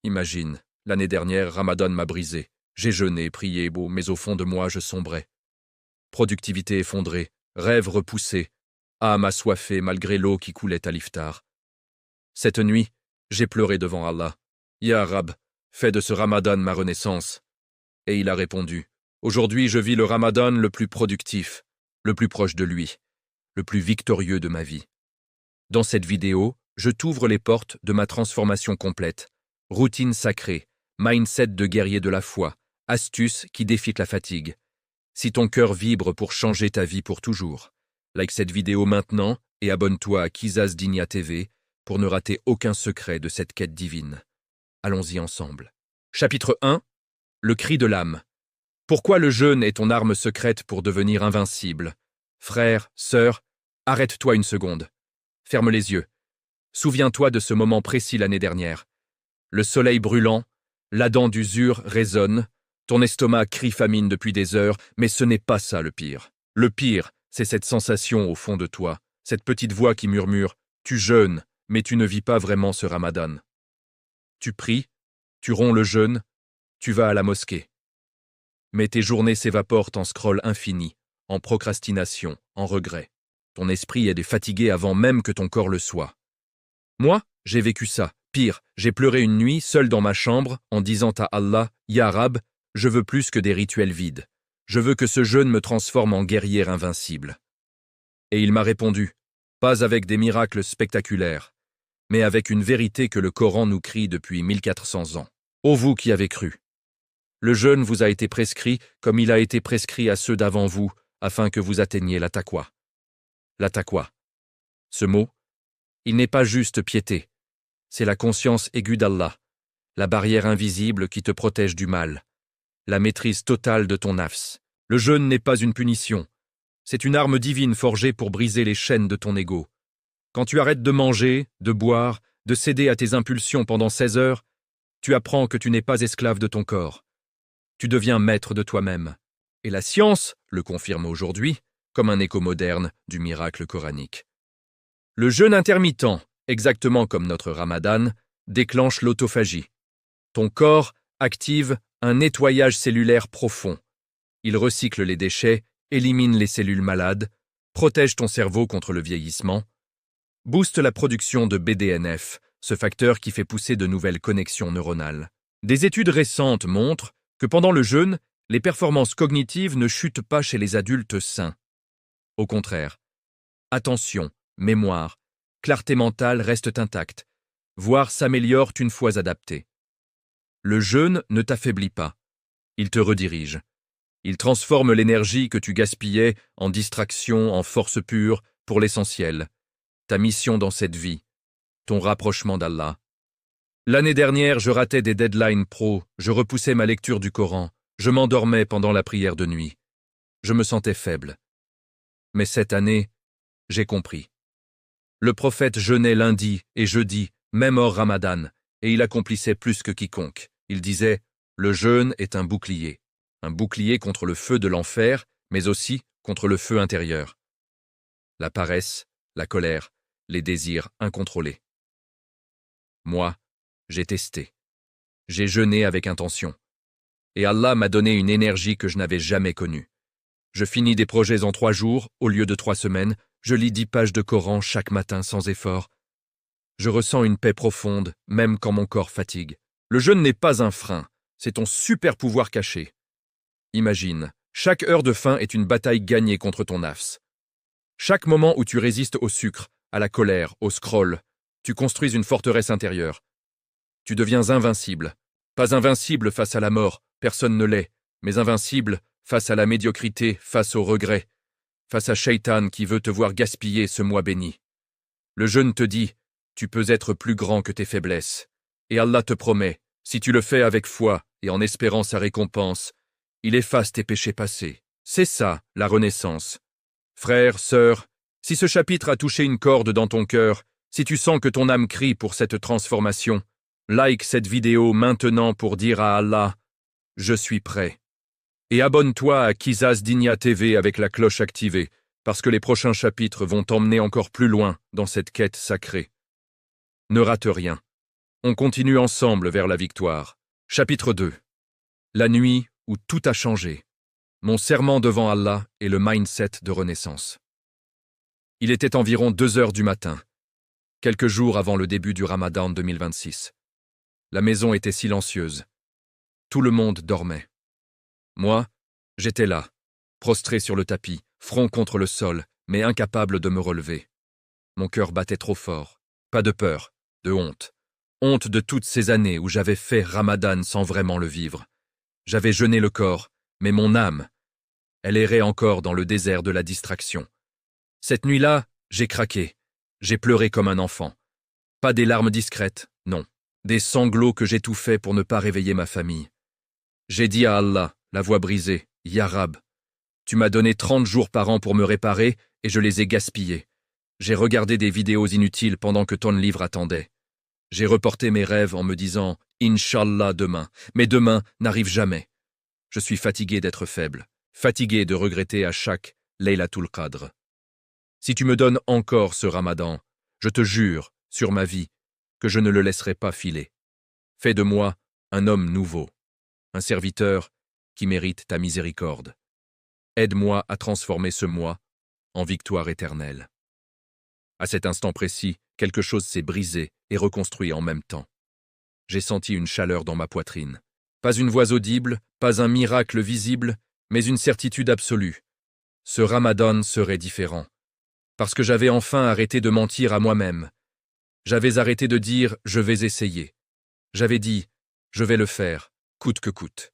Imagine, l'année dernière, Ramadan m'a brisé. J'ai jeûné, prié, mais au fond de moi, je sombrais. Productivité effondrée, rêves repoussés, âme assoiffée malgré l'eau qui coulait à l'iftar. Cette nuit, j'ai pleuré devant Allah. Ya Rab, fais de ce Ramadan ma renaissance. Et il a répondu, aujourd'hui je vis le Ramadan le plus productif, le plus proche de lui, le plus victorieux de ma vie. Dans cette vidéo, je t'ouvre les portes de ma transformation complète. Routine sacrée, mindset de guerrier de la foi, astuce qui défie la fatigue. Si ton cœur vibre pour changer ta vie pour toujours, like cette vidéo maintenant et abonne-toi à Qizaz Dinia TV pour ne rater aucun secret de cette quête divine. Allons-y ensemble. Chapitre 1. Le cri de l'âme. Pourquoi le jeûne est ton arme secrète pour devenir invincible? Frère, sœur, arrête-toi une seconde. Ferme les yeux. Souviens-toi de ce moment précis l'année dernière. Le soleil brûlant, la dent d'usure résonne, ton estomac crie famine depuis des heures, mais ce n'est pas ça le pire. Le pire, c'est cette sensation au fond de toi, cette petite voix qui murmure « Tu jeûnes, mais tu ne vis pas vraiment ce Ramadan. » Tu pries, tu romps le jeûne, tu vas à la mosquée. Mais tes journées s'évaporent en scroll infini, en procrastination, en regret. Ton esprit est fatigué avant même que ton corps le soit. Moi, j'ai vécu ça. Pire, j'ai pleuré une nuit, seul dans ma chambre, en disant à Allah, « Ya Rab, je veux plus que des rituels vides. Je veux que ce jeûne me transforme en guerrier invincible. » Et il m'a répondu, pas avec des miracles spectaculaires, mais avec une vérité que le Coran nous crie depuis 1400 ans. Ô vous qui avez cru! Le jeûne vous a été prescrit comme il a été prescrit à ceux d'avant vous, afin que vous atteigniez la taqwa. La taqwa. Ce mot, il n'est pas juste piété. C'est la conscience aiguë d'Allah, la barrière invisible qui te protège du mal, la maîtrise totale de ton nafs. Le jeûne n'est pas une punition. C'est une arme divine forgée pour briser les chaînes de ton ego. Quand tu arrêtes de manger, de boire, de céder à tes impulsions pendant 16 heures, tu apprends que tu n'es pas esclave de ton corps. Tu deviens maître de toi-même. Et la science le confirme aujourd'hui comme un écho moderne du miracle coranique. Le jeûne intermittent, exactement comme notre Ramadan, déclenche l'autophagie. Ton corps active un nettoyage cellulaire profond. Il recycle les déchets, élimine les cellules malades, protège ton cerveau contre le vieillissement, booste la production de BDNF, ce facteur qui fait pousser de nouvelles connexions neuronales. Des études récentes montrent que pendant le jeûne, les performances cognitives ne chutent pas chez les adultes sains. Au contraire, attention, mémoire, clarté mentale restent intactes, voire s'améliorent une fois adaptées. Le jeûne ne t'affaiblit pas, il te redirige. Il transforme l'énergie que tu gaspillais en distraction, en force pure pour l'essentiel, ta mission dans cette vie, ton rapprochement d'Allah. L'année dernière, je ratais des deadlines pro, je repoussais ma lecture du Coran, je m'endormais pendant la prière de nuit. Je me sentais faible. Mais cette année, j'ai compris. Le prophète jeûnait lundi et jeudi, même hors Ramadan, et il accomplissait plus que quiconque. Il disait « Le jeûne est un bouclier contre le feu de l'enfer, mais aussi contre le feu intérieur. La paresse, la colère, les désirs incontrôlés. » Moi, j'ai testé. J'ai jeûné avec intention. Et Allah m'a donné une énergie que je n'avais jamais connue. Je finis des projets en 3 jours, au lieu de 3 semaines. Je lis 10 pages de Coran chaque matin sans effort. Je ressens une paix profonde, même quand mon corps fatigue. Le jeûne n'est pas un frein, c'est ton super pouvoir caché. Imagine, chaque heure de faim est une bataille gagnée contre ton nafs. Chaque moment où tu résistes au sucre, à la colère, au scroll, tu construis une forteresse intérieure. Tu deviens invincible. Pas invincible face à la mort, personne ne l'est, mais invincible face à la médiocrité, face au regret, face à Shaitan qui veut te voir gaspiller ce mois béni. Le jeûne te dit, tu peux être plus grand que tes faiblesses. Et Allah te promet, si tu le fais avec foi et en espérant sa récompense, il efface tes péchés passés. C'est ça, la renaissance. Frère, sœur, si ce chapitre a touché une corde dans ton cœur, si tu sens que ton âme crie pour cette transformation, like cette vidéo maintenant pour dire à Allah « Je suis prêt ». Et abonne-toi à Qizaz Dinia TV avec la cloche activée, parce que les prochains chapitres vont t'emmener encore plus loin dans cette quête sacrée. Ne rate rien. On continue ensemble vers la victoire. Chapitre 2. La nuit où tout a changé. Mon serment devant Allah et le mindset de renaissance. Il était environ 2 heures du matin, quelques jours avant le début du Ramadan 2026. La maison était silencieuse. Tout le monde dormait. Moi, j'étais là, prostré sur le tapis, front contre le sol, mais incapable de me relever. Mon cœur battait trop fort. Pas de peur, de honte. Honte de toutes ces années où j'avais fait Ramadan sans vraiment le vivre. J'avais jeûné le corps, mais mon âme, elle errait encore dans le désert de la distraction. Cette nuit-là, j'ai craqué. J'ai pleuré comme un enfant. Pas des larmes discrètes, non. Des sanglots que j'étouffais pour ne pas réveiller ma famille. J'ai dit à Allah, la voix brisée, « Ya Rab, tu m'as donné 30 jours par an pour me réparer et je les ai gaspillés. J'ai regardé des vidéos inutiles pendant que ton livre attendait. J'ai reporté mes rêves en me disant « Inch'Allah demain », mais demain n'arrive jamais. Je suis fatigué d'être faible, fatigué de regretter à chaque Laylatul Qadr. Si tu me donnes encore ce Ramadan, je te jure, sur ma vie, que je ne le laisserai pas filer. Fais de moi un homme nouveau, un serviteur qui mérite ta miséricorde. Aide-moi à transformer ce mois en victoire éternelle. À cet instant précis, quelque chose s'est brisé et reconstruit en même temps. J'ai senti une chaleur dans ma poitrine. Pas une voix audible, pas un miracle visible, mais une certitude absolue. Ce Ramadan serait différent. Parce que j'avais enfin arrêté de mentir à moi-même. J'avais arrêté de dire « je vais essayer ». J'avais dit « je vais le faire, coûte que coûte ».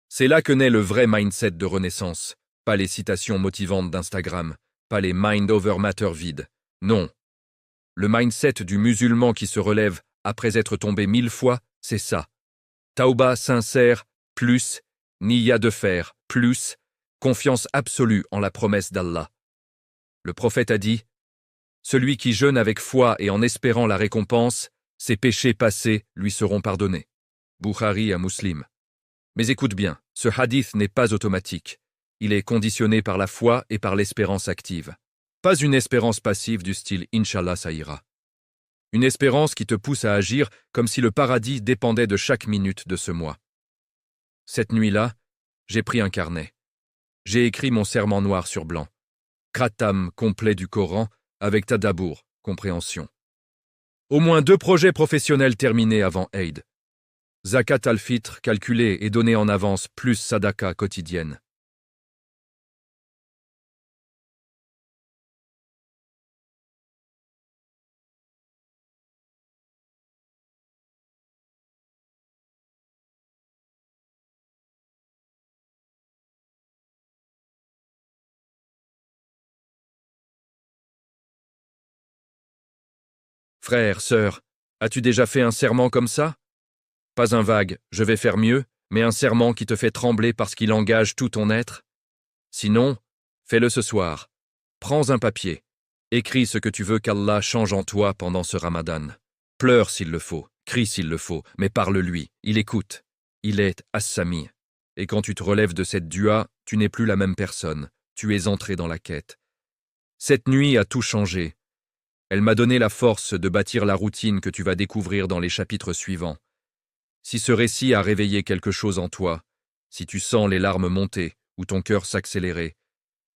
C'est là que naît le vrai mindset de renaissance, pas les citations motivantes d'Instagram, pas les mind over matter vides. Non. Le mindset du musulman qui se relève après être tombé 1000 fois, c'est ça. Tauba sincère, plus, niya de fer, plus, confiance absolue en la promesse d'Allah. Le prophète a dit « Celui qui jeûne avec foi et en espérant la récompense, ses péchés passés lui seront pardonnés. » Bukhari à Muslim. Mais écoute bien, ce hadith n'est pas automatique. Il est conditionné par la foi et par l'espérance active. Pas une espérance passive du style « Inch'Allah ça ira ». Une espérance qui te pousse à agir comme si le paradis dépendait de chaque minute de ce mois. Cette nuit-là, j'ai pris un carnet. J'ai écrit mon serment noir sur blanc. Khatam complet du Coran avec tadabour, compréhension. Au moins 2 projets professionnels terminés avant Eid. Zakat al-Fitr calculé et donné en avance plus sadaka quotidienne. Frère, sœur, as-tu déjà fait un serment comme ça? Pas un vague, je vais faire mieux, mais un serment qui te fait trembler parce qu'il engage tout ton être? Sinon, fais-le ce soir. Prends un papier. Écris ce que tu veux qu'Allah change en toi pendant ce Ramadan. Pleure s'il le faut, crie s'il le faut, mais parle-lui, il écoute. Il est As-Sami. Et quand tu te relèves de cette dua, tu n'es plus la même personne, tu es entré dans la quête. Cette nuit a tout changé. Elle m'a donné la force de bâtir la routine que tu vas découvrir dans les chapitres suivants. Si ce récit a réveillé quelque chose en toi, si tu sens les larmes monter ou ton cœur s'accélérer,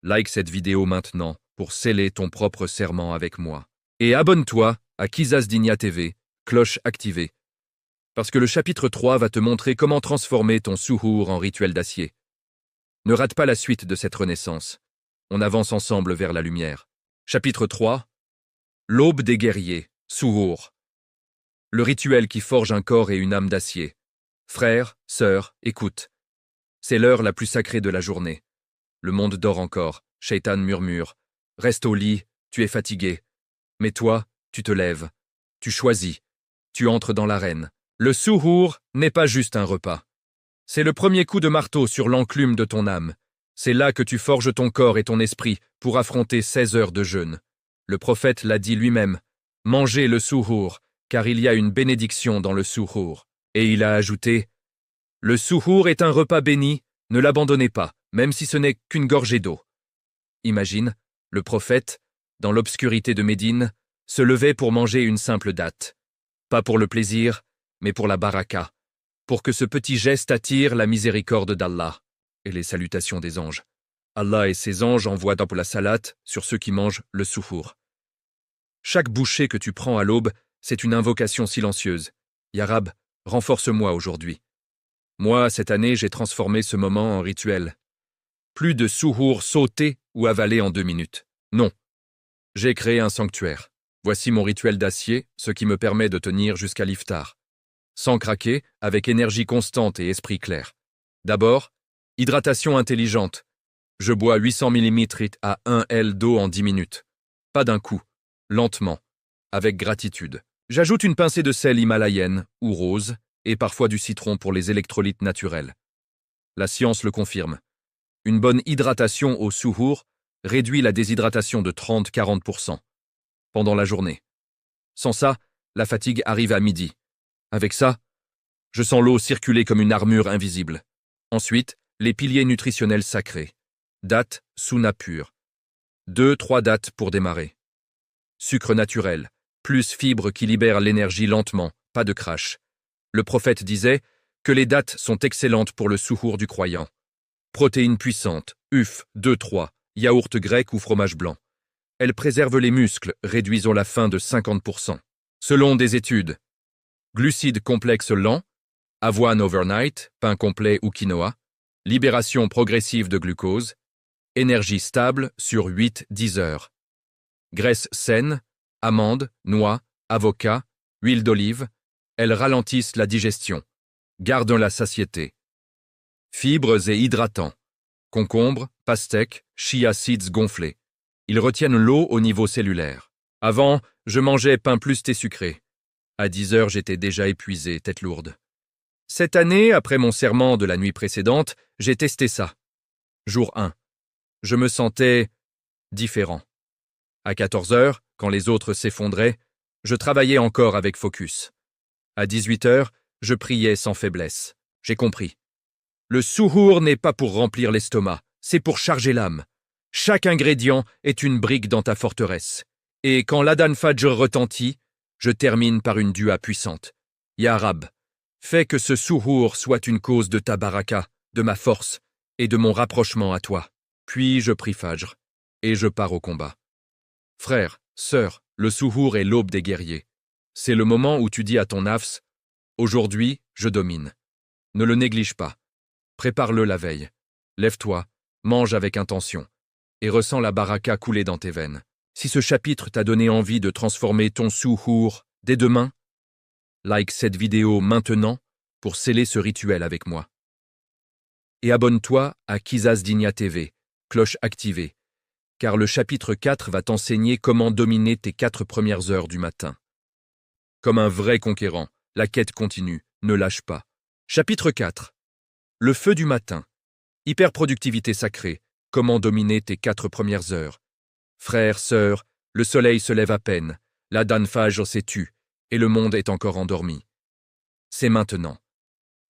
like cette vidéo maintenant pour sceller ton propre serment avec moi. Et abonne-toi à Qisas Dinia TV, cloche activée. Parce que le chapitre 3 va te montrer comment transformer ton souhour en rituel d'acier. Ne rate pas la suite de cette renaissance. On avance ensemble vers la lumière. Chapitre 3. L'aube des guerriers, souhour. Le rituel qui forge un corps et une âme d'acier. Frères, sœurs, écoute. C'est l'heure la plus sacrée de la journée. Le monde dort encore, Shaitan murmure. Reste au lit, tu es fatigué. Mais toi, tu te lèves. Tu choisis. Tu entres dans l'arène. Le souhour n'est pas juste un repas. C'est le premier coup de marteau sur l'enclume de ton âme. C'est là que tu forges ton corps et ton esprit pour affronter 16 heures de jeûne. Le prophète l'a dit lui-même. Mangez le souhour, car il y a une bénédiction dans le souhour. Et il a ajouté, le souhour est un repas béni, ne l'abandonnez pas, même si ce n'est qu'une gorgée d'eau. Imagine, le prophète, dans l'obscurité de Médine, se levait pour manger une simple datte. Pas pour le plaisir, mais pour la baraka, pour que ce petit geste attire la miséricorde d'Allah et les salutations des anges. Allah et ses anges envoient la salat sur ceux qui mangent le souhour. Chaque bouchée que tu prends à l'aube, c'est une invocation silencieuse. Ya Rab, renforce-moi aujourd'hui. Moi, cette année, j'ai transformé ce moment en rituel. Plus de souhour sauté ou avalé en 2 minutes. Non. J'ai créé un sanctuaire. Voici mon rituel d'acier, ce qui me permet de tenir jusqu'à l'iftar. Sans craquer, avec énergie constante et esprit clair. D'abord, hydratation intelligente. Je bois 800 ml à 1 L d'eau en 10 minutes. Pas d'un coup, lentement, avec gratitude. J'ajoute une pincée de sel himalayenne ou rose et parfois du citron pour les électrolytes naturels. La science le confirme. Une bonne hydratation au souhour réduit la déshydratation de 30-40% pendant la journée. Sans ça, la fatigue arrive à midi. Avec ça, je sens l'eau circuler comme une armure invisible. Ensuite, les piliers nutritionnels sacrés. Dattes, souna pure. 2-3 dattes pour démarrer. Sucre naturel, plus fibres qui libèrent l'énergie lentement, pas de crash. Le prophète disait que les dattes sont excellentes pour le souhour du croyant. Protéines puissantes, œufs, 2-3, yaourt grec ou fromage blanc. Elles préservent les muscles, réduisant la faim de 50%. Selon des études, glucides complexes lents, avoine overnight, pain complet ou quinoa, libération progressive de glucose, énergie stable sur 8-10 heures. Graisse saine, amandes, noix, avocat, huile d'olive, elles ralentissent la digestion, gardent la satiété. Fibres et hydratants, concombre, pastèque, chia seeds gonflés. Ils retiennent l'eau au niveau cellulaire. Avant, je mangeais pain plus thé sucré. À 10 heures, j'étais déjà épuisé, tête lourde. Cette année, après mon serment de la nuit précédente, j'ai testé ça. Jour 1. Je me sentais différent. À 14 heures, quand les autres s'effondraient, je travaillais encore avec focus. À 18 heures, je priais sans faiblesse. J'ai compris. Le souhour n'est pas pour remplir l'estomac, c'est pour charger l'âme. Chaque ingrédient est une brique dans ta forteresse. Et quand l'Adhan Fajr retentit, je termine par une dua puissante. Ya Rab, fais que ce souhour soit une cause de ta baraka, de ma force et de mon rapprochement à toi. Puis je prie Fajr, et je pars au combat. Frère, sœur, le souhour est l'aube des guerriers. C'est le moment où tu dis à ton nafs, « Aujourd'hui, je domine ». Ne le néglige pas. Prépare-le la veille. Lève-toi, mange avec intention, et ressens la baraka couler dans tes veines. Si ce chapitre t'a donné envie de transformer ton souhour dès demain, like cette vidéo maintenant pour sceller ce rituel avec moi. Et abonne-toi à Qisas Dinia TV, cloche activée, car le chapitre 4 va t'enseigner comment dominer tes 4 premières heures du matin. Comme un vrai conquérant, la quête continue, ne lâche pas. Chapitre 4. Le feu du matin. Hyperproductivité sacrée, comment dominer tes 4 premières heures. Frères, sœurs, le soleil se lève à peine, l'Adhan Fajr s'est tu, et le monde est encore endormi. C'est maintenant.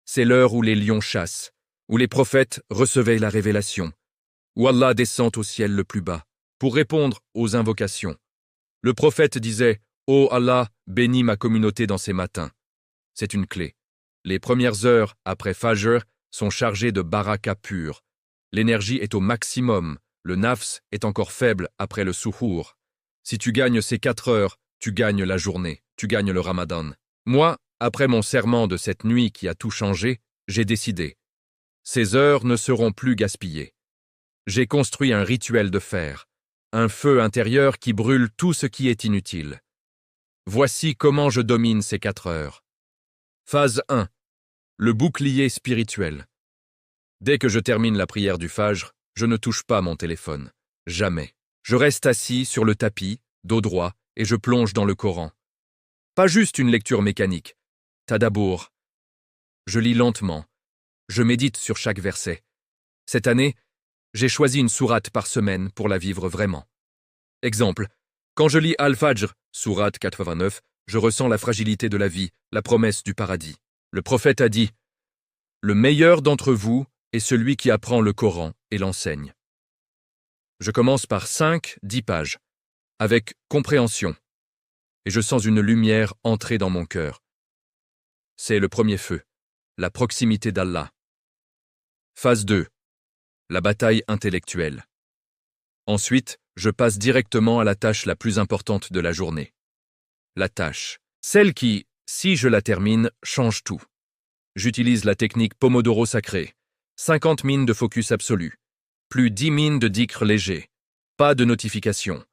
C'est l'heure où les lions chassent, où les prophètes recevaient la révélation, où Allah descend au ciel le plus bas, pour répondre aux invocations. Le prophète disait « Ô Allah, bénis ma communauté dans ces matins ». C'est une clé. Les premières heures après Fajr sont chargées de baraka pure. L'énergie est au maximum, le nafs est encore faible après le souhour. Si tu gagnes ces 4 heures, tu gagnes la journée, tu gagnes le ramadan. Moi, après mon serment de cette nuit qui a tout changé, j'ai décidé. Ces heures ne seront plus gaspillées. J'ai construit un rituel de fer, un feu intérieur qui brûle tout ce qui est inutile. Voici comment je domine ces 4 heures. Phase 1. Le bouclier spirituel. Dès que je termine la prière du Fajr, je ne touche pas mon téléphone. Jamais. Je reste assis sur le tapis, dos droit, et je plonge dans le Coran. Pas juste une lecture mécanique. Tadabour. Je lis lentement. Je médite sur chaque verset. Cette année, j'ai choisi une sourate par semaine pour la vivre vraiment. Exemple, quand je lis Al-Fajr, sourate 89, je ressens la fragilité de la vie, la promesse du paradis. Le prophète a dit « Le meilleur d'entre vous est celui qui apprend le Coran et l'enseigne. » Je commence par 5-10 pages, avec compréhension. et je sens une lumière entrer dans mon cœur. C'est le premier feu, la proximité d'Allah. Phase 2. La bataille intellectuelle. Ensuite, je passe directement à la tâche la plus importante de la journée. La tâche. Celle qui, si je la termine, change tout. J'utilise la technique Pomodoro sacrée. 50 mines de focus absolu. Plus 10 mines de dhikr léger. Pas de notification.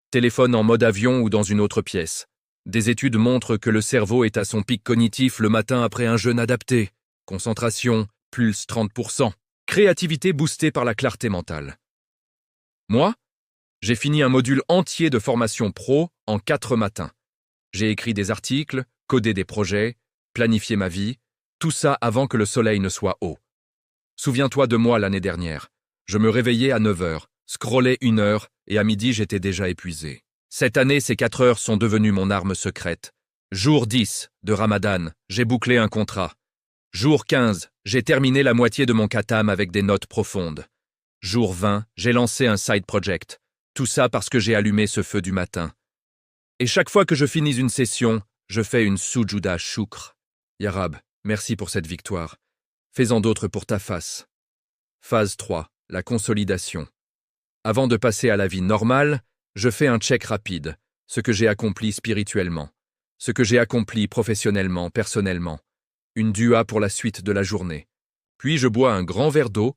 Téléphone en mode avion ou dans une autre pièce. Des études montrent que le cerveau est à son pic cognitif le matin après un jeûne adapté. Concentration, pulse 30%. Créativité boostée par la clarté mentale. Moi, j'ai fini un module entier de formation pro en 4 matins. J'ai écrit des articles, codé des projets, planifié ma vie, tout ça avant que le soleil ne soit haut. Souviens-toi de moi l'année dernière. Je me réveillais à 9 heures, scrollais 1 heure et à midi j'étais déjà épuisé. Cette année, ces 4 heures sont devenues mon arme secrète. Jour 10 de Ramadan, j'ai bouclé un contrat. Jour 15, j'ai terminé la moitié de mon khatam avec des notes profondes. Jour 20, j'ai lancé un side project. Tout ça parce que j'ai allumé ce feu du matin. Et chaque fois que je finis une session, je fais une sujuda shukr. Ya Rab, merci pour cette victoire. Fais-en d'autres pour ta face. Phase 3, la consolidation. Avant de passer à la vie normale, je fais un check rapide, ce que j'ai accompli spirituellement, ce que j'ai accompli professionnellement, personnellement, une dua pour la suite de la journée. Puis je bois un grand verre d'eau,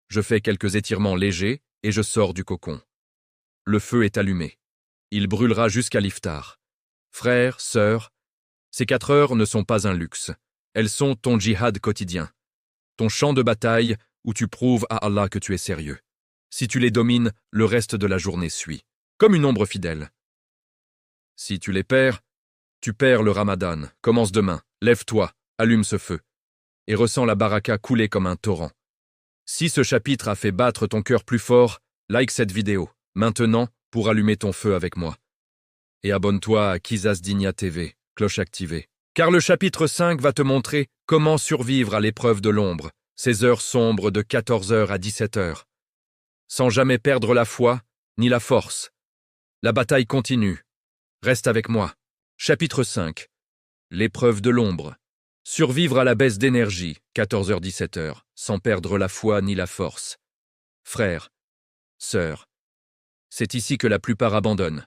je fais quelques étirements légers et je sors du cocon. Le feu est allumé. Il brûlera jusqu'à l'iftar. Frères, sœurs, ces 4 heures ne sont pas un luxe. Elles sont ton djihad quotidien, ton champ de bataille où tu prouves à Allah que tu es sérieux. Si tu les domines, le reste de la journée suit, comme une ombre fidèle. Si tu les perds, tu perds le Ramadan. Commence demain, lève-toi, allume ce feu, et ressens la baraka couler comme un torrent. Si ce chapitre a fait battre ton cœur plus fort, like cette vidéo, maintenant, pour allumer ton feu avec moi. Et abonne-toi à Qisas Dinia TV, cloche activée. Car le chapitre 5 va te montrer comment survivre à l'épreuve de l'ombre, ces heures sombres de 14h à 17h. Sans jamais perdre la foi, ni la force. La bataille continue. Reste avec moi. Chapitre 5. L'épreuve de l'ombre. Survivre à la baisse d'énergie, 14h-17h, sans perdre la foi ni la force. Frères, sœurs, c'est ici que la plupart abandonnent.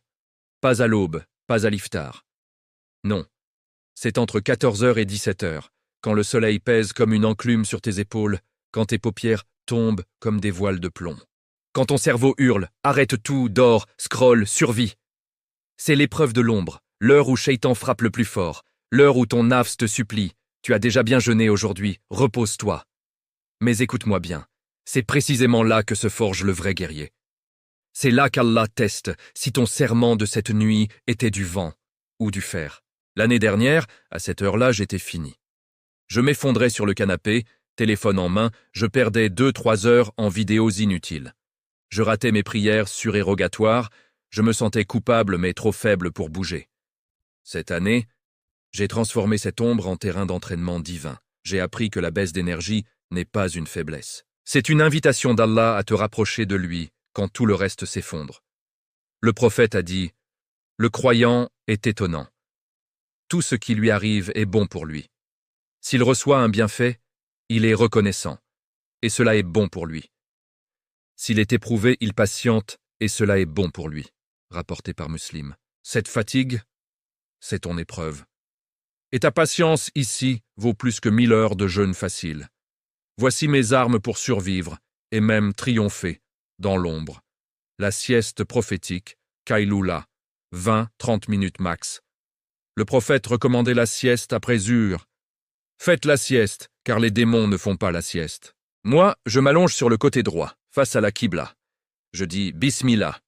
Pas à l'aube, pas à l'iftar. Non, c'est entre 14h et 17h, quand le soleil pèse comme une enclume sur tes épaules, quand tes paupières tombent comme des voiles de plomb. Quand ton cerveau hurle, arrête tout, dors, scrolle, survie. C'est l'épreuve de l'ombre, l'heure où Shaitan frappe le plus fort, l'heure où ton nafs te supplie. Tu as déjà bien jeûné aujourd'hui, repose-toi. Mais écoute-moi bien, c'est précisément là que se forge le vrai guerrier. C'est là qu'Allah teste si ton serment de cette nuit était du vent ou du fer. L'année dernière, à cette heure-là, j'étais fini. Je m'effondrais sur le canapé, téléphone en main, je perdais 2-3 heures en vidéos inutiles. Je ratais mes prières surérogatoires, je me sentais coupable mais trop faible pour bouger. Cette année, j'ai transformé cette ombre en terrain d'entraînement divin. J'ai appris que la baisse d'énergie n'est pas une faiblesse. C'est une invitation d'Allah à te rapprocher de lui quand tout le reste s'effondre. Le prophète a dit « Le croyant est étonnant. Tout ce qui lui arrive est bon pour lui. S'il reçoit un bienfait, il est reconnaissant, et cela est bon pour lui. S'il est éprouvé, il patiente, et cela est bon pour lui. » Rapporté par Muslim. Cette fatigue, c'est ton épreuve. Et ta patience ici vaut plus que 1000 heures de jeûne facile. Voici mes armes pour survivre, et même triompher, dans l'ombre. La sieste prophétique, Kailula, 20-30 minutes max. Le prophète recommandait la sieste après Zuhr. Faites la sieste, car les démons ne font pas la sieste. Moi, je m'allonge sur le côté droit, face à la Qibla. Je dis Bismillah,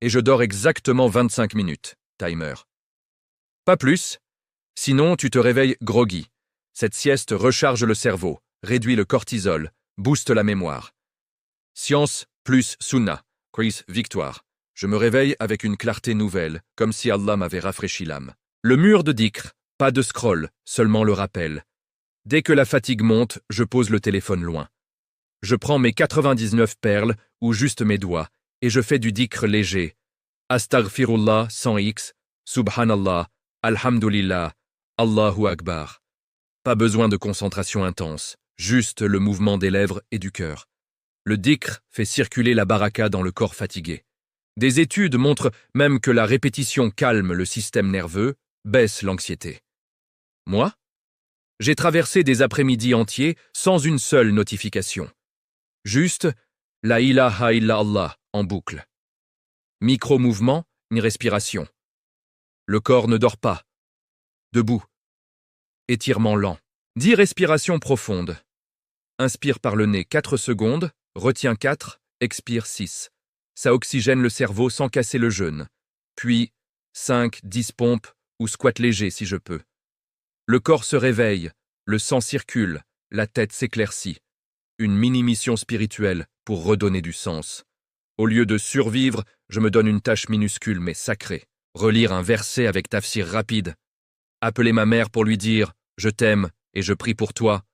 et je dors exactement 25 minutes, timer. Pas plus, sinon tu te réveilles groggy. Cette sieste recharge le cerveau, réduit le cortisol, booste la mémoire. Science plus sunna, quiz victoire. Je me réveille avec une clarté nouvelle, comme si Allah m'avait rafraîchi l'âme. Le mur de dhikr, pas de scroll, seulement le rappel. Dès que la fatigue monte, je pose le téléphone loin. Je prends mes 99 perles, ou juste mes doigts, et je fais du dhikr léger. Astaghfirullah sans X, Subhanallah, Alhamdulillah, Allahu Akbar. Pas besoin de concentration intense, juste le mouvement des lèvres et du cœur. Le dhikr fait circuler la baraka dans le corps fatigué. Des études montrent même que la répétition calme le système nerveux, baisse l'anxiété. Moi, j'ai traversé des après-midi entiers sans une seule notification. Juste la ilaha illallah en boucle. Micro-mouvement, une respiration. Le corps ne dort pas. Debout. Étirement lent. 10 respirations profondes. Inspire par le nez 4 secondes, retiens 4, expire 6. Ça oxygène le cerveau sans casser le jeûne. Puis 5, 10 pompes ou squat léger si je peux. Le corps se réveille, le sang circule, la tête s'éclaircit. Une mini-mission spirituelle pour redonner du sens. Au lieu de survivre, je me donne une tâche minuscule mais sacrée. Relire un verset avec tafsir rapide. Appeler ma mère pour lui dire « Je t'aime et je prie pour toi ».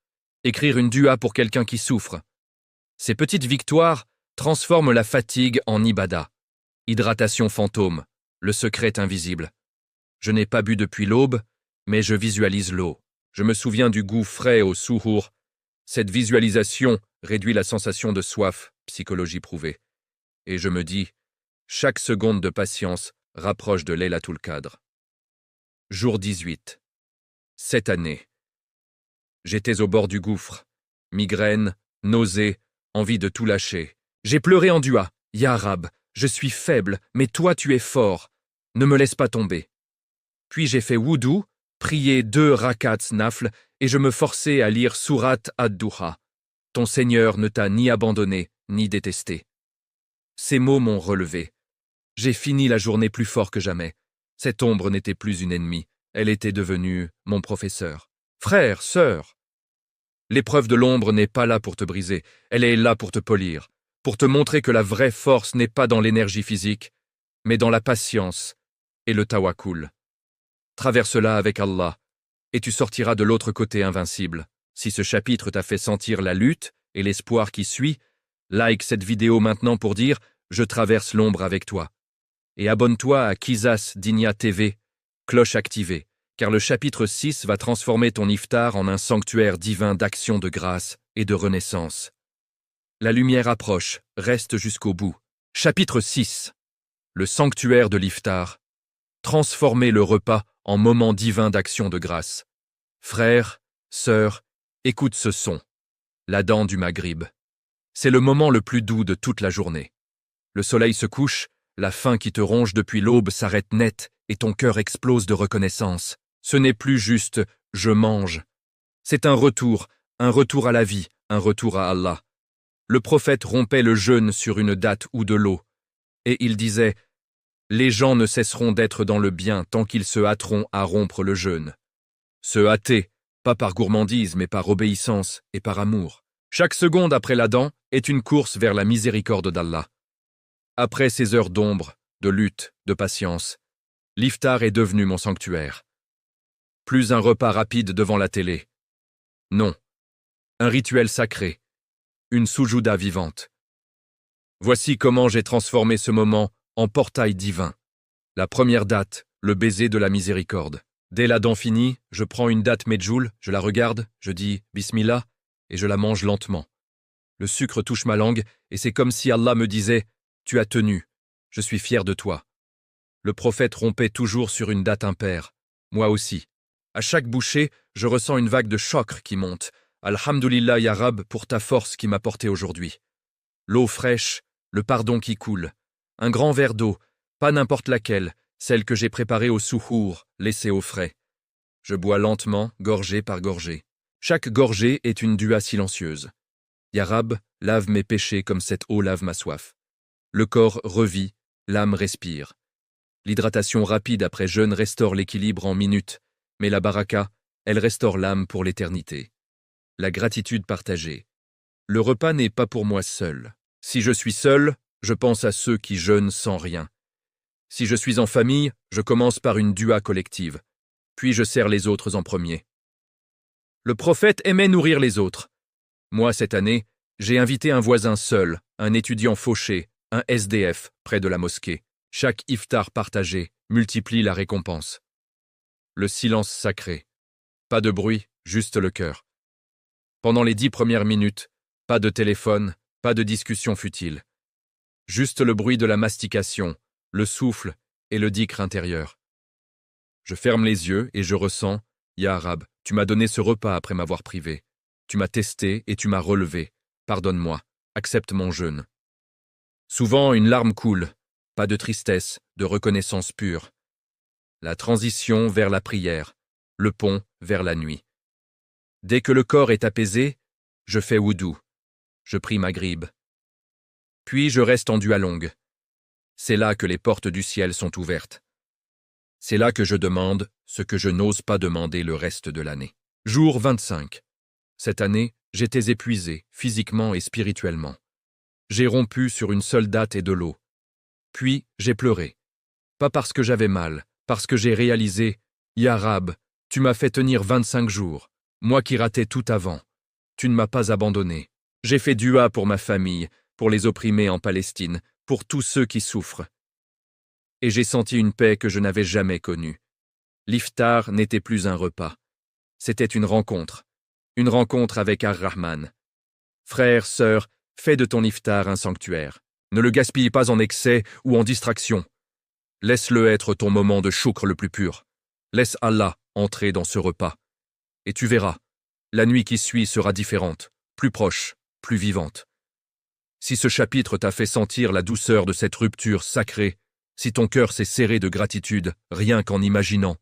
Écrire une dua pour quelqu'un qui souffre. Ces petites victoires transforment la fatigue en ibada. Hydratation fantôme, le secret invisible. Je n'ai pas bu depuis l'aube, mais je visualise l'eau. Je me souviens du goût frais au souhour. Cette visualisation réduit la sensation de soif, psychologie prouvée. Et je me dis, chaque seconde de patience rapproche de Laylatul Qadr. Jour 18. Cette année. J'étais au bord du gouffre. Migraine, nausée, envie de tout lâcher. J'ai pleuré en dua. Ya Rab, je suis faible, mais toi tu es fort. Ne me laisse pas tomber. Puis j'ai fait wudu, prié 2 rakats nafl, et je me forçais à lire Surat ad-Duha. Ton Seigneur ne t'a ni abandonné, ni détesté. Ces mots m'ont relevé. J'ai fini la journée plus fort que jamais. Cette ombre n'était plus une ennemie, elle était devenue mon professeur. Frère, sœur, l'épreuve de l'ombre n'est pas là pour te briser, elle est là pour te polir, pour te montrer que la vraie force n'est pas dans l'énergie physique, mais dans la patience et le tawakkul. Traverse-la avec Allah, et tu sortiras de l'autre côté invincible. Si ce chapitre t'a fait sentir la lutte et l'espoir qui suit, like cette vidéo maintenant pour dire « Je traverse l'ombre avec toi ». Et abonne-toi à Qisas Dinia TV, cloche activée, car le chapitre 6 va transformer ton iftar en un sanctuaire divin d'action de grâce et de renaissance. La lumière approche, reste jusqu'au bout. Chapitre 6. Le sanctuaire de l'iftar. Transformer le repas en moment divin d'action de grâce. Frères, sœurs, écoute ce son. La dent du Maghrib. C'est le moment le plus doux de toute la journée. Le soleil se couche, la faim qui te ronge depuis l'aube s'arrête net et ton cœur explose de reconnaissance. Ce n'est plus juste « je mange ». C'est un retour à la vie, un retour à Allah. Le prophète rompait le jeûne sur une date ou de l'eau. Et il disait « Les gens ne cesseront d'être dans le bien tant qu'ils se hâteront à rompre le jeûne. » Se hâter, pas par gourmandise mais par obéissance et par amour. Chaque seconde après l'Adhan est une course vers la miséricorde d'Allah. Après ces heures d'ombre, de lutte, de patience, l'iftar est devenu mon sanctuaire. Plus un repas rapide devant la télé. Non. Un rituel sacré. Une soujouda vivante. Voici comment j'ai transformé ce moment en portail divin. La première date, le baiser de la miséricorde. Dès l'Adhan fini, je prends une date medjoul, je la regarde, je dis « Bismillah » et je la mange lentement. Le sucre touche ma langue et c'est comme si Allah me disait « Tu as tenu, je suis fier de toi ». Le prophète rompait toujours sur une date impaire. Moi aussi. À chaque bouchée, je ressens une vague de chokr qui monte. Alhamdulillah ya Rab pour ta force qui m'a porté aujourd'hui. L'eau fraîche, le pardon qui coule. Un grand verre d'eau, pas n'importe laquelle, celle que j'ai préparée au souhour, laissée au frais. Je bois lentement, gorgée par gorgée. Chaque gorgée est une dua silencieuse. Ya Rab, lave mes péchés comme cette eau lave ma soif. Le corps revit, l'âme respire. L'hydratation rapide après jeûne restaure l'équilibre en minutes, mais la baraka, elle restaure l'âme pour l'éternité. La gratitude partagée. Le repas n'est pas pour moi seul. Si je suis seul, je pense à ceux qui jeûnent sans rien. Si je suis en famille, je commence par une dua collective, puis je sers les autres en premier. Le prophète aimait nourrir les autres. Moi, cette année, j'ai invité un voisin seul, un étudiant fauché, un SDF, près de la mosquée. Chaque iftar partagé multiplie la récompense. Le silence sacré. Pas de bruit, juste le cœur. Pendant les 10 premières minutes, pas de téléphone, pas de discussion futile. Juste le bruit de la mastication, le souffle et le dhikr intérieur. Je ferme les yeux et je ressens, Ya Rab, tu m'as donné ce repas après m'avoir privé. Tu m'as testé et tu m'as relevé. Pardonne-moi, accepte mon jeûne. Souvent, une larme coule, pas de tristesse, de reconnaissance pure. La transition vers la prière, le pont vers la nuit. Dès que le corps est apaisé, je fais wudu. Je prie Maghrib. Puis je reste en dua longue. C'est là que les portes du ciel sont ouvertes. C'est là que je demande ce que je n'ose pas demander le reste de l'année. Jour 25. Cette année, j'étais épuisé, physiquement et spirituellement. J'ai rompu sur une seule date et de l'eau. Puis, j'ai pleuré. Pas parce que j'avais mal, parce que j'ai réalisé, Ya Rab, tu m'as fait tenir 25 jours, moi qui ratais tout avant. Tu ne m'as pas abandonné. J'ai fait dua pour ma famille, pour les opprimés en Palestine, pour tous ceux qui souffrent. Et j'ai senti une paix que je n'avais jamais connue. L'iftar n'était plus un repas. C'était une rencontre avec Ar-Rahman. Frère, sœur, fais de ton iftar un sanctuaire. Ne le gaspille pas en excès ou en distraction. Laisse-le être ton moment de choukr le plus pur. Laisse Allah entrer dans ce repas. Et tu verras, la nuit qui suit sera différente, plus proche, plus vivante. Si ce chapitre t'a fait sentir la douceur de cette rupture sacrée, si ton cœur s'est serré de gratitude rien qu'en imaginant,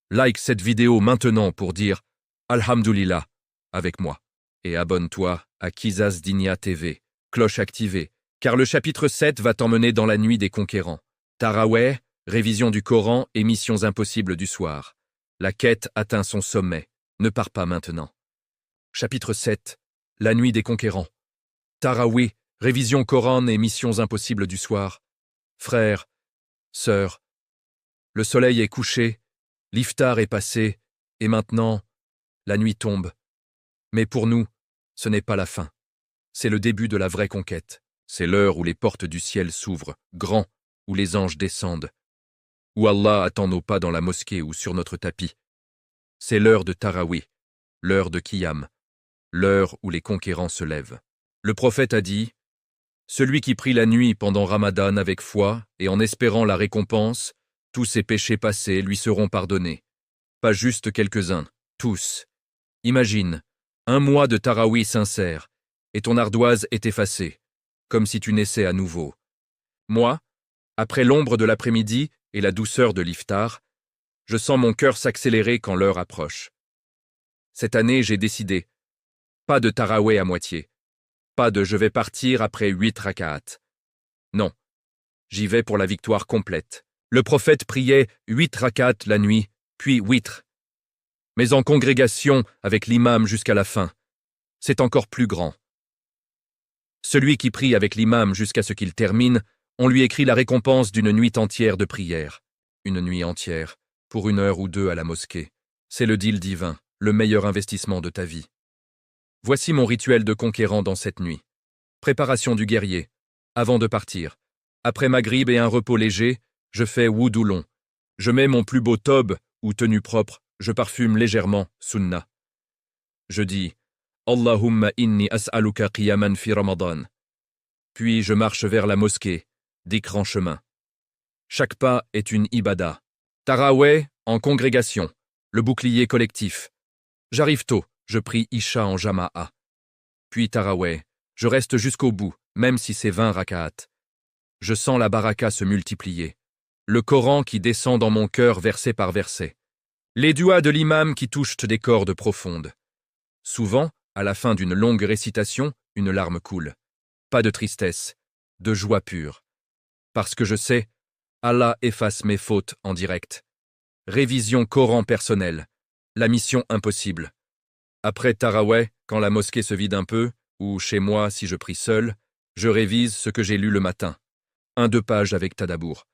like cette vidéo maintenant pour dire Alhamdulillah avec moi. Et abonne-toi à Qisas Dinia TV, cloche activée, car le chapitre 7 va t'emmener dans la nuit des conquérants. Taraweh, révision du Coran et missions impossibles du soir. La quête atteint son sommet. Ne pars pas maintenant. Chapitre 7. La nuit des conquérants. Tarawih, révision Coran et missions impossibles du soir. Frères, sœurs, le soleil est couché, l'iftar est passé, et maintenant, la nuit tombe. Mais pour nous, ce n'est pas la fin. C'est le début de la vraie conquête. C'est l'heure où les portes du ciel s'ouvrent, grand, où les anges descendent, où Allah attend nos pas dans la mosquée ou sur notre tapis. C'est l'heure de Tarawih, l'heure de Qiyam, l'heure où les conquérants se lèvent. Le prophète a dit, « Celui qui prie la nuit pendant Ramadan avec foi et en espérant la récompense, tous ses péchés passés lui seront pardonnés. Pas juste quelques-uns, tous. Imagine, un mois de Tarawih sincère, et ton ardoise est effacée, comme si tu naissais à nouveau. Moi, après l'ombre de l'après-midi et la douceur de l'iftar, je sens mon cœur s'accélérer quand l'heure approche. Cette année, j'ai décidé, pas de Tarawih à moitié, pas de je vais partir après 8 raka'at. Non, j'y vais pour la victoire complète. Le prophète priait 8 raka'at la nuit, puis witr. Mais en congrégation avec l'imam jusqu'à la fin, c'est encore plus grand. Celui qui prie avec l'imam jusqu'à ce qu'il termine, on lui écrit la récompense d'une nuit entière de prière. Une nuit entière, pour 1 heure ou 2 à la mosquée. C'est le deal divin, le meilleur investissement de ta vie. Voici mon rituel de conquérant dans cette nuit. Préparation du guerrier. Avant de partir. Après Maghrib et un repos léger, je fais wudu long. Je mets mon plus beau tobe ou tenue propre, je parfume légèrement, sunnah. Je dis Allahumma inni as'aluka qiyaman fi Ramadan. Puis je marche vers la mosquée, dhikr en chemin. Chaque pas est une ibada. Taraweh en congrégation, le bouclier collectif. J'arrive tôt, je prie Isha en jama'a. Puis Taraweh, je reste jusqu'au bout, même si c'est 20 raka'at. Je sens la baraka se multiplier. Le Coran qui descend dans mon cœur verset par verset. Les duas de l'imam qui touchent des cordes profondes. Souvent, à la fin d'une longue récitation, une larme coule. Pas de tristesse, de joie pure. Parce que je sais, Allah efface mes fautes en direct. Révision Coran personnelle. La mission impossible. Après Taraweh, quand la mosquée se vide un peu, ou chez moi si je prie seul, je révise ce que j'ai lu le matin. 1-2 pages avec Tadabour.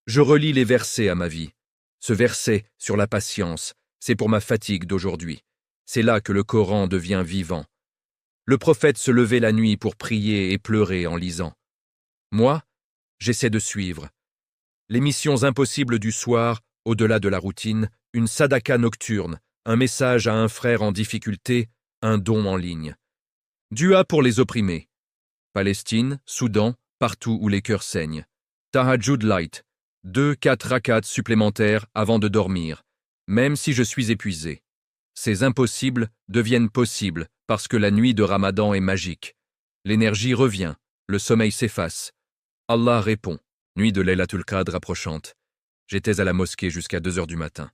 Je relis les versets à ma vie. Ce verset sur la patience, c'est pour ma fatigue d'aujourd'hui. C'est là que le Coran devient vivant. Le prophète se levait la nuit pour prier et pleurer en lisant. Moi, j'essaie de suivre. Les missions impossibles du soir, au-delà de la routine, une sadaka nocturne, un message à un frère en difficulté, un don en ligne. Dua pour les opprimés. Palestine, Soudan, partout où les cœurs saignent. Tahajjud light, 2-4 rakats supplémentaires avant de dormir, même si je suis épuisé. Ces impossibles deviennent possibles parce que la nuit de Ramadan est magique. L'énergie revient, le sommeil s'efface. Allah répond. Nuit de Laylatul Qadr approchante. J'étais à la mosquée jusqu'à 2 heures du matin.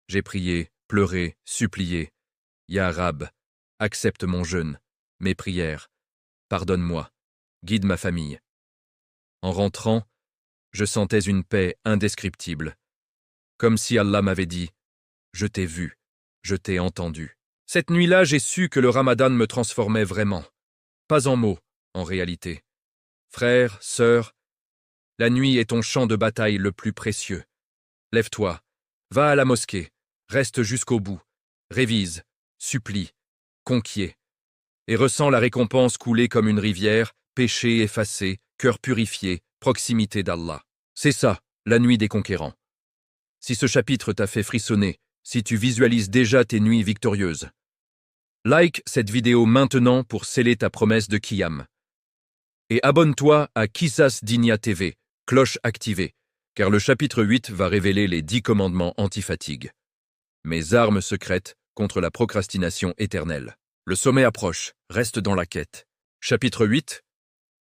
J'ai prié, pleuré, supplié. Ya Rab, accepte mon jeûne, mes prières. Pardonne-moi, guide ma famille. En rentrant, je sentais une paix indescriptible. Comme si Allah m'avait dit « Je t'ai vu, je t'ai entendu ». Cette nuit-là, j'ai su que le Ramadan me transformait vraiment. Pas en mots, en réalité. Frère, sœur, la nuit est ton champ de bataille le plus précieux. Lève-toi, va à la mosquée, reste jusqu'au bout, révise, supplie, conquiert, et ressens la récompense couler comme une rivière, péché effacé, cœur purifié, proximité d'Allah. C'est ça, la nuit des conquérants. Si ce chapitre t'a fait frissonner, si tu visualises déjà tes nuits victorieuses, like cette vidéo maintenant pour sceller ta promesse de Qiyam. Et abonne-toi à Qisas Dinia TV, cloche activée, car le chapitre 8 va révéler les 10 commandements anti-fatigue. Mes armes secrètes contre la procrastination éternelle. Le sommet approche, reste dans la quête. Chapitre 8.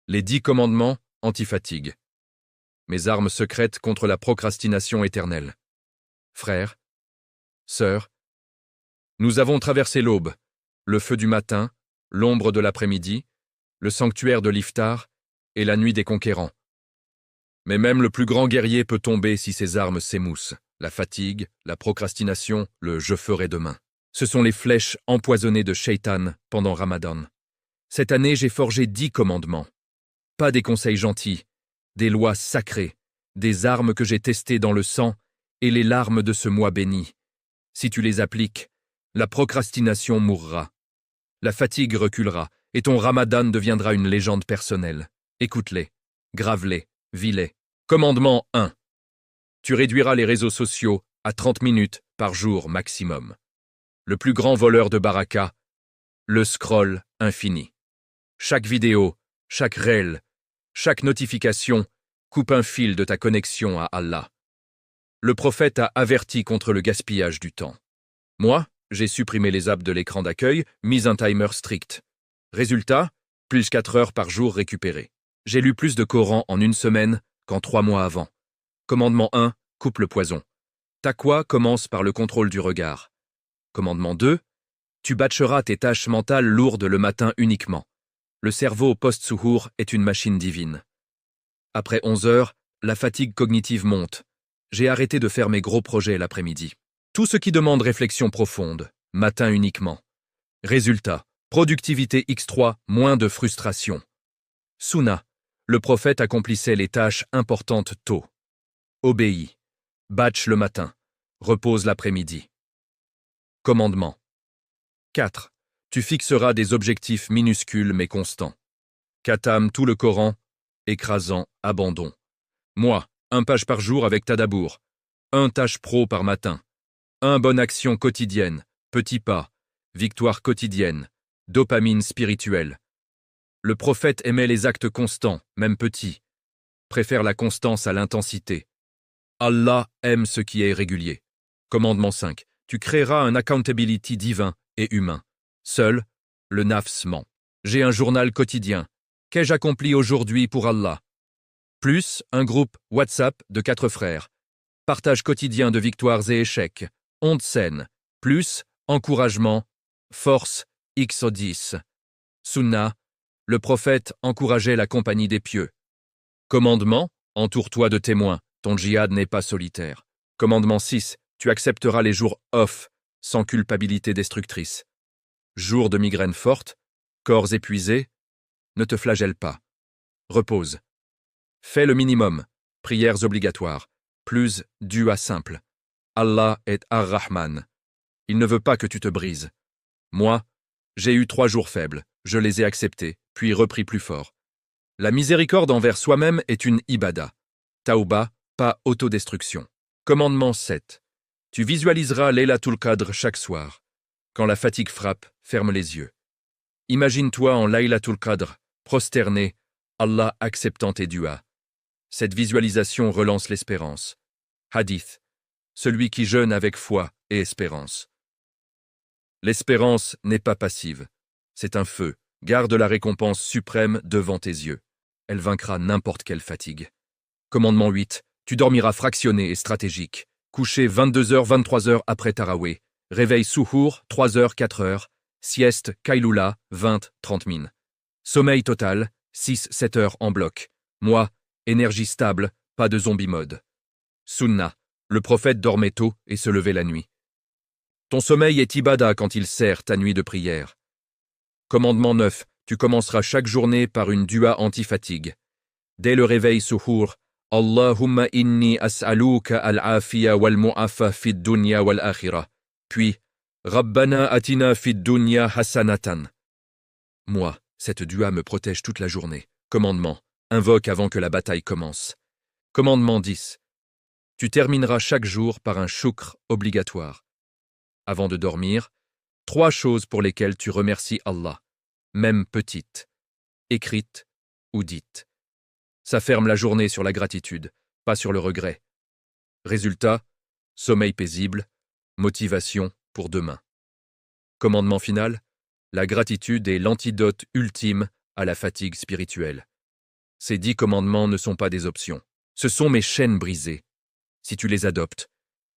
Les 10 commandements anti-fatigue. Mes armes secrètes contre la procrastination éternelle. Frères, sœurs, nous avons traversé l'aube, le feu du matin, l'ombre de l'après-midi, le sanctuaire de l'Iftar et la nuit des conquérants. Mais même le plus grand guerrier peut tomber si ses armes s'émoussent. La fatigue, la procrastination, le « je ferai demain ». Ce sont les flèches empoisonnées de Shaitan pendant Ramadan. Cette année, j'ai forgé 10 commandements. Pas des conseils gentils, des lois sacrées, des armes que j'ai testées dans le sang et les larmes de ce mois béni. Si tu les appliques, la procrastination mourra. La fatigue reculera et ton Ramadan deviendra une légende personnelle. Écoute-les, grave-les, vis-les. Commandement 1. Tu réduiras les réseaux sociaux à 30 minutes par jour maximum. Le plus grand voleur de baraka, le scroll infini. Chaque vidéo, chaque reel, chaque notification coupe un fil de ta connexion à Allah. Le prophète a averti contre le gaspillage du temps. Moi, j'ai supprimé les apps de l'écran d'accueil, mis un timer strict. Résultat, plus 4 heures par jour récupérées. J'ai lu plus de Coran en une semaine qu'en 3 mois avant. Commandement 1, coupe le poison. Taqwa commence par le contrôle du regard. Commandement 2, tu batcheras tes tâches mentales lourdes le matin uniquement. Le cerveau post-suhour est une machine divine. Après 11 heures, la fatigue cognitive monte. J'ai arrêté de faire mes gros projets l'après-midi. Tout ce qui demande réflexion profonde, matin uniquement. Résultat, productivité x3, moins de frustration. Sunna, le prophète accomplissait les tâches importantes tôt. Obéis. Batch le matin. Repose l'après-midi. Commandement. 4. Tu fixeras des objectifs minuscules mais constants. Khatam tout le Coran, écrasant, abandon. Moi, 1 page par jour avec Tadabour. 1 tâche pro par matin. 1 bonne action quotidienne, petit pas, victoire quotidienne, dopamine spirituelle. Le prophète aimait les actes constants, même petits. Préfère la constance à l'intensité. Allah aime ce qui est régulier. Commandement 5. Tu créeras un accountability divin et humain. Seul, le nafs ment. J'ai un journal quotidien. Qu'ai-je accompli aujourd'hui pour Allah? Plus un groupe WhatsApp de 4 frères. Partage quotidien de victoires et échecs. Honte saine. Plus encouragement. Force x10. Sunna. Le prophète encourageait la compagnie des pieux. Commandement. Entoure-toi de témoins. Ton djihad n'est pas solitaire. Commandement 6. Tu accepteras les jours off, sans culpabilité destructrice. Jour de migraine forte, corps épuisés, ne te flagelle pas. Repose. Fais le minimum, prières obligatoires, plus dua simple. Allah est Ar-Rahman. Il ne veut pas que tu te brises. Moi, j'ai eu 3 jours faibles, je les ai acceptés, puis repris plus fort. La miséricorde envers soi-même est une ibada. Taouba, pas autodestruction. Commandement 7. Tu visualiseras Laylatul Qadr chaque soir. Quand la fatigue frappe, ferme les yeux. Imagine-toi en Laylatul Qadr, prosterné, Allah acceptant tes duas. Cette visualisation relance l'espérance. Hadith. Celui qui jeûne avec foi et espérance. L'espérance n'est pas passive. C'est un feu. Garde la récompense suprême devant tes yeux. Elle vaincra n'importe quelle fatigue. Commandement 8. Tu dormiras fractionné et stratégique. Coucher 22h, 23h après Taraweh. Réveil Souhour, 3h, 4h. Sieste, Kailula, 20, 30 min. Sommeil total, 6-7 heures en bloc. Moi, énergie stable, pas de zombie mode. Sunna. Le prophète dormait tôt et se levait la nuit. Ton sommeil est ibada quand il sert ta nuit de prière. Commandement 9. Tu commenceras chaque journée par une dua anti-fatigue. Dès le réveil Souhour, Allahumma inni as'aluka al-afiya wal-mu'afa fid dunya wal-akhira. Puis, Rabbana atina fid dunya hasanatan. Moi, cette dua me protège toute la journée. Commandement. Invoque avant que la bataille commence. Commandement 10. Tu termineras chaque jour par un shukr obligatoire. Avant de dormir, 3 choses pour lesquelles tu remercies Allah, même petites, écrites ou dites. Ça ferme la journée sur la gratitude, pas sur le regret. Résultat, sommeil paisible, motivation pour demain. Commandement final, la gratitude est l'antidote ultime à la fatigue spirituelle. Ces 10 commandements ne sont pas des options. Ce sont mes chaînes brisées. Si tu les adoptes,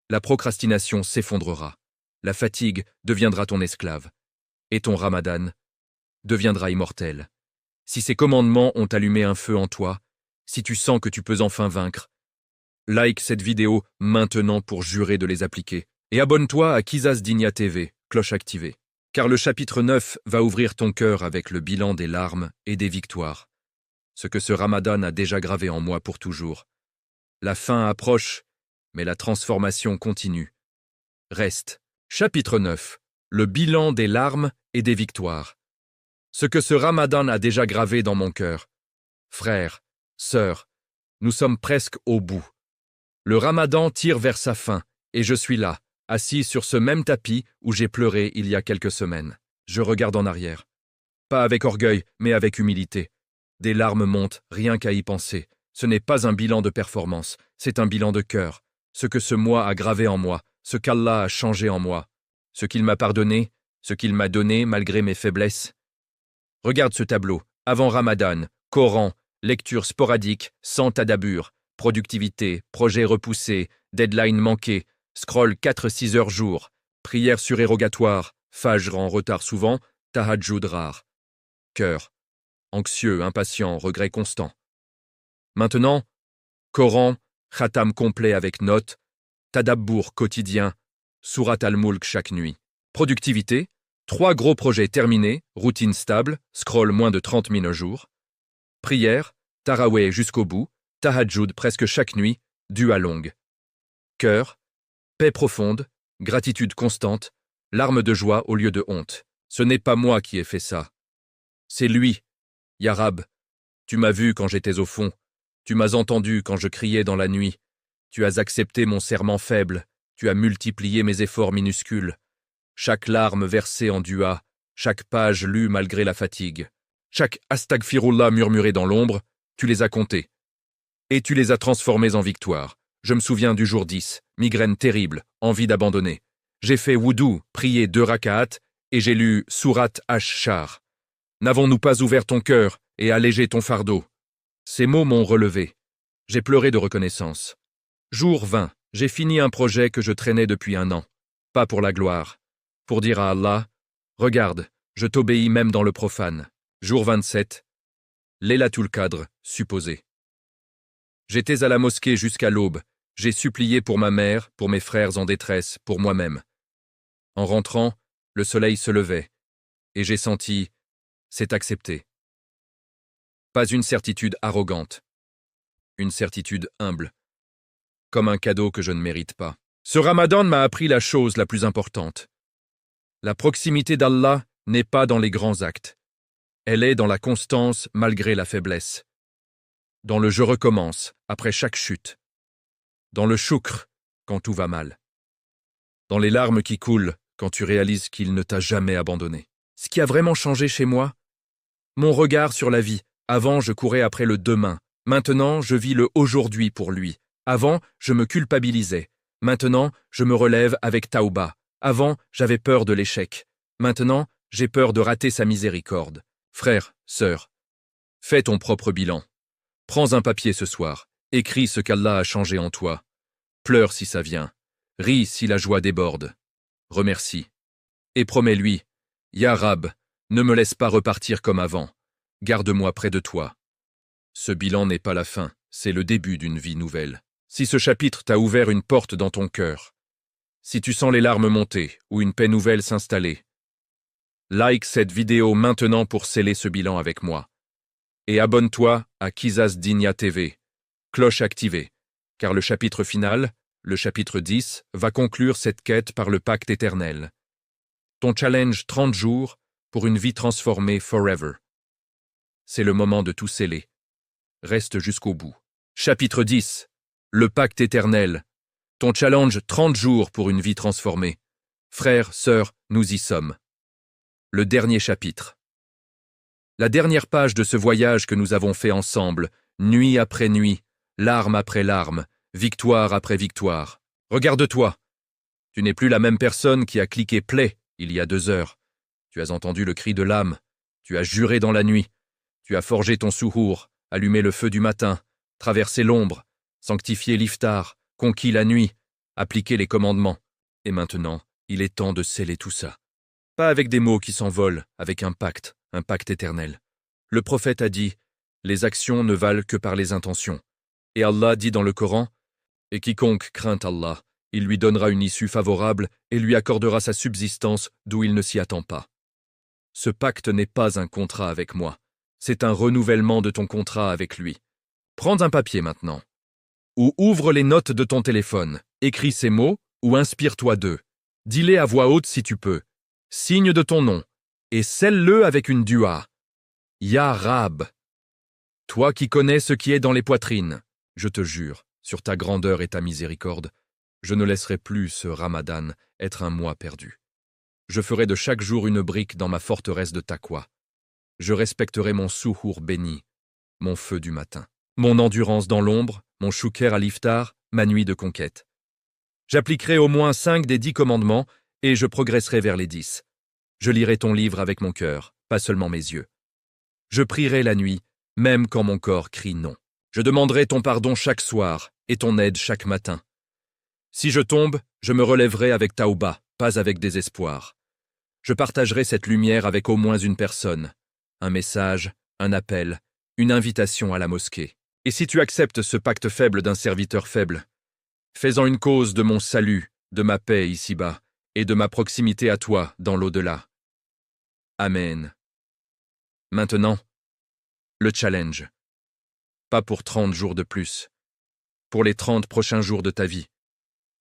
la procrastination s'effondrera. La fatigue deviendra ton esclave. Et ton ramadan deviendra immortel. Si ces commandements ont allumé un feu en toi, si tu sens que tu peux enfin vaincre, like cette vidéo maintenant pour jurer de les appliquer. Et abonne-toi à Qisas Dinia TV, cloche activée. Car le chapitre 9 va ouvrir ton cœur avec le bilan des larmes et des victoires. Ce que ce ramadan a déjà gravé en moi pour toujours. La fin approche, mais la transformation continue. Reste. Chapitre 9. Le bilan des larmes et des victoires. Ce que ce ramadan a déjà gravé dans mon cœur. Frères, sœurs, nous sommes presque au bout. Le ramadan tire vers sa fin, et je suis là, assis sur ce même tapis où j'ai pleuré il y a quelques semaines. Je regarde en arrière. Pas avec orgueil, mais avec humilité. Des larmes montent, rien qu'à y penser. Ce n'est pas un bilan de performance, c'est un bilan de cœur. Ce que ce mois a gravé en moi, ce qu'Allah a changé en moi, ce qu'il m'a pardonné, ce qu'il m'a donné malgré mes faiblesses. Regarde ce tableau. Avant Ramadan, Coran, lecture sporadique, sans tadabbur, productivité, projet repoussé, deadline manqué, scroll 4-6 heures jour, prière surérogatoire, fajr en retard souvent, tahajjud rare. Cœur. Anxieux, impatient, regret constant. Maintenant, Coran, khatam complet avec notes, tadabbur quotidien, surat al-Mulk chaque nuit. Productivité, 3 gros projets terminés, routine stable, scroll moins de 30 minutes jour. Prière, taraweh jusqu'au bout, tahajjud presque chaque nuit, dua longue. Cœur, paix profonde, gratitude constante, larmes de joie au lieu de honte. Ce n'est pas moi qui ai fait ça. C'est lui. Ya Rab, tu m'as vu quand j'étais au fond, tu m'as entendu quand je criais dans la nuit, tu as accepté mon serment faible, tu as multiplié mes efforts minuscules. Chaque larme versée en dua, chaque page lue malgré la fatigue, chaque astagfirullah murmuré dans l'ombre, tu les as comptés. Et tu les as transformés en victoire. Je me souviens du jour 10, migraine terrible, envie d'abandonner. J'ai fait wudu, prié 2 raka'at, et j'ai lu Surat Ash-Shar. N'avons-nous pas ouvert ton cœur et allégé ton fardeau? Ces mots m'ont relevé. J'ai pleuré de reconnaissance. Jour 20, j'ai fini un projet que je traînais depuis 1 an. Pas pour la gloire. Pour dire à Allah, regarde, je t'obéis même dans le profane. Jour 27, Laylatul Qadr, supposé. J'étais à la mosquée jusqu'à l'aube. J'ai supplié pour ma mère, pour mes frères en détresse, pour moi-même. En rentrant, le soleil se levait. Et j'ai senti, c'est accepté. Pas une certitude arrogante. Une certitude humble. Comme un cadeau que je ne mérite pas. Ce ramadan m'a appris la chose la plus importante. La proximité d'Allah n'est pas dans les grands actes. Elle est dans la constance malgré la faiblesse. Dans le je recommence après chaque chute. Dans le shukr quand tout va mal. dans les larmes qui coulent quand tu réalises qu'il ne t'a jamais abandonné. Ce qui a vraiment changé chez moi, mon regard sur la vie. Avant, je courais après le demain. Maintenant, je vis le aujourd'hui pour lui. Avant, je me culpabilisais. Maintenant, je me relève avec Taouba. Avant, j'avais peur de l'échec. Maintenant, j'ai peur de rater sa miséricorde. Frère, sœur, fais ton propre bilan. Prends un papier ce soir. Écris ce qu'Allah a changé en toi. Pleure si ça vient. Ris si la joie déborde. Remercie. Et promets-lui, Ya Rab, ne me laisse pas repartir comme avant. Garde-moi près de toi. Ce bilan n'est pas la fin, c'est le début d'une vie nouvelle. Si ce chapitre t'a ouvert une porte dans ton cœur, si tu sens les larmes monter ou une paix nouvelle s'installer, like cette vidéo maintenant pour sceller ce bilan avec moi. Et abonne-toi à Qisas Dinia TV, cloche activée, car le chapitre final, le chapitre 10, va conclure cette quête par le pacte éternel. Ton challenge 30 jours pour une vie transformée forever. C'est le moment de tout sceller. Reste jusqu'au bout. Chapitre 10. Le pacte éternel. Ton challenge 30 jours pour une vie transformée. Frères, sœurs, nous y sommes. Le dernier chapitre. La dernière page de ce voyage que nous avons fait ensemble, nuit après nuit, larme après larme, victoire après victoire. Regarde-toi. Tu n'es plus la même personne qui a cliqué play il y a 2 heures. Tu as entendu le cri de l'âme. Tu as juré dans la nuit. Tu as forgé ton souhour, allumé le feu du matin, traversé l'ombre, sanctifié l'iftar, conquis la nuit, appliqué les commandements. Et maintenant, il est temps de sceller tout ça. Pas avec des mots qui s'envolent, avec un pacte éternel. Le prophète a dit, les actions ne valent que par les intentions. Et Allah dit dans le Coran, et quiconque craint Allah, il lui donnera une issue favorable et lui accordera sa subsistance d'où il ne s'y attend pas. Ce pacte n'est pas un contrat avec moi. C'est un renouvellement de ton contrat avec lui. Prends un papier maintenant. Ou ouvre les notes de ton téléphone, écris ces mots ou inspire-toi d'eux. Dis-les à voix haute si tu peux. Signe de ton nom et scelle-le avec une dua. Ya Rab. Toi qui connais ce qui est dans les poitrines, je te jure, sur ta grandeur et ta miséricorde, je ne laisserai plus ce Ramadan être un mois perdu. Je ferai de chaque jour une brique dans ma forteresse de Taqwa. Je respecterai mon souhour béni, mon feu du matin, mon endurance dans l'ombre, mon chouker à l'iftar, ma nuit de conquête. J'appliquerai au moins 5 des 10 commandements et je progresserai vers les 10. Je lirai ton livre avec mon cœur, pas seulement mes yeux. Je prierai la nuit, même quand mon corps crie non. Je demanderai ton pardon chaque soir et ton aide chaque matin. Si je tombe, je me relèverai avec Taouba, pas avec désespoir. Je partagerai cette lumière avec au moins une personne. Un message, un appel, une invitation à la mosquée. Et si tu acceptes ce pacte faible d'un serviteur faible, fais-en une cause de mon salut, de ma paix ici-bas, et de ma proximité à toi dans l'au-delà. Amen. Maintenant, le challenge. Pas pour 30 jours de plus. Pour les 30 prochains jours de ta vie.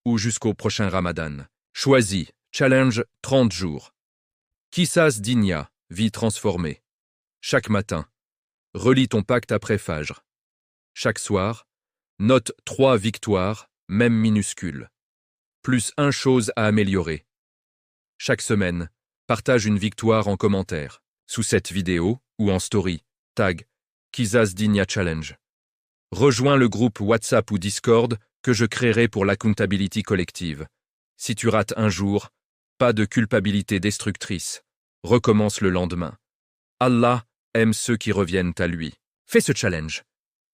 Ou jusqu'au prochain Ramadan. Choisis, challenge 30 jours. Qisas Dinia, vie transformée. Chaque matin, relis ton pacte après Fajr. Chaque soir, note 3 victoires, même minuscules. Plus 1 chose à améliorer. Chaque semaine, partage une victoire en commentaire, sous cette vidéo ou en story, tag Qisas Dinia Challenge. Rejoins le groupe WhatsApp ou Discord que je créerai pour l'accountability collective. Si tu rates un jour, pas de culpabilité destructrice. Recommence le lendemain. Allah aime ceux qui reviennent à lui. Fais ce challenge.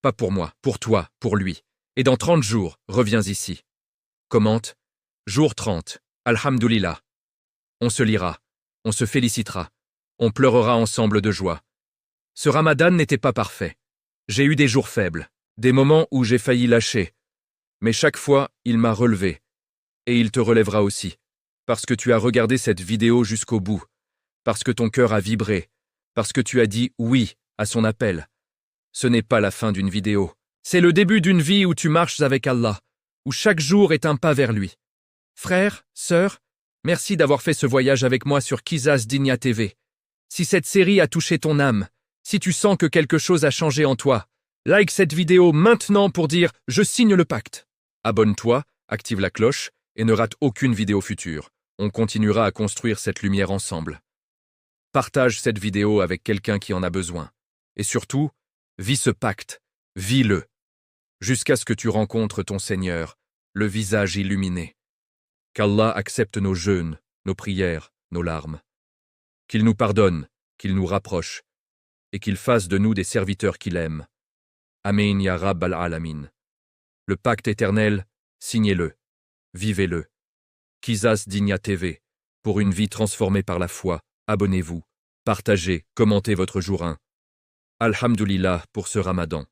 Pas pour moi, pour toi, pour lui. Et dans 30 jours, reviens ici. Commente. Jour 30. Alhamdulillah. On se lira. On se félicitera. On pleurera ensemble de joie. Ce Ramadan n'était pas parfait. J'ai eu des jours faibles, des moments où j'ai failli lâcher. Mais chaque fois, il m'a relevé. Et il te relèvera aussi. Parce que tu as regardé cette vidéo jusqu'au bout. Parce que ton cœur a vibré. Parce que tu as dit oui à son appel. Ce n'est pas la fin d'une vidéo. C'est le début d'une vie où tu marches avec Allah, où chaque jour est un pas vers lui. Frères, sœurs, merci d'avoir fait ce voyage avec moi sur Qisas Dinia TV. Si cette série a touché ton âme, si tu sens que quelque chose a changé en toi, like cette vidéo maintenant pour dire « Je signe le pacte ». Abonne-toi, active la cloche et ne rate aucune vidéo future. On continuera à construire cette lumière ensemble. Partage cette vidéo avec quelqu'un qui en a besoin. Et surtout, vis ce pacte, vis-le, jusqu'à ce que tu rencontres ton Seigneur, le visage illuminé. Qu'Allah accepte nos jeûnes, nos prières, nos larmes. Qu'il nous pardonne, qu'il nous rapproche, et qu'il fasse de nous des serviteurs qu'il aime. Amen ya Rabb al-Alamin. Le pacte éternel, signez-le, vivez-le. Qisas Digna TV, pour une vie transformée par la foi, abonnez-vous, partagez, commentez votre jour 1. Alhamdulillah pour ce Ramadan.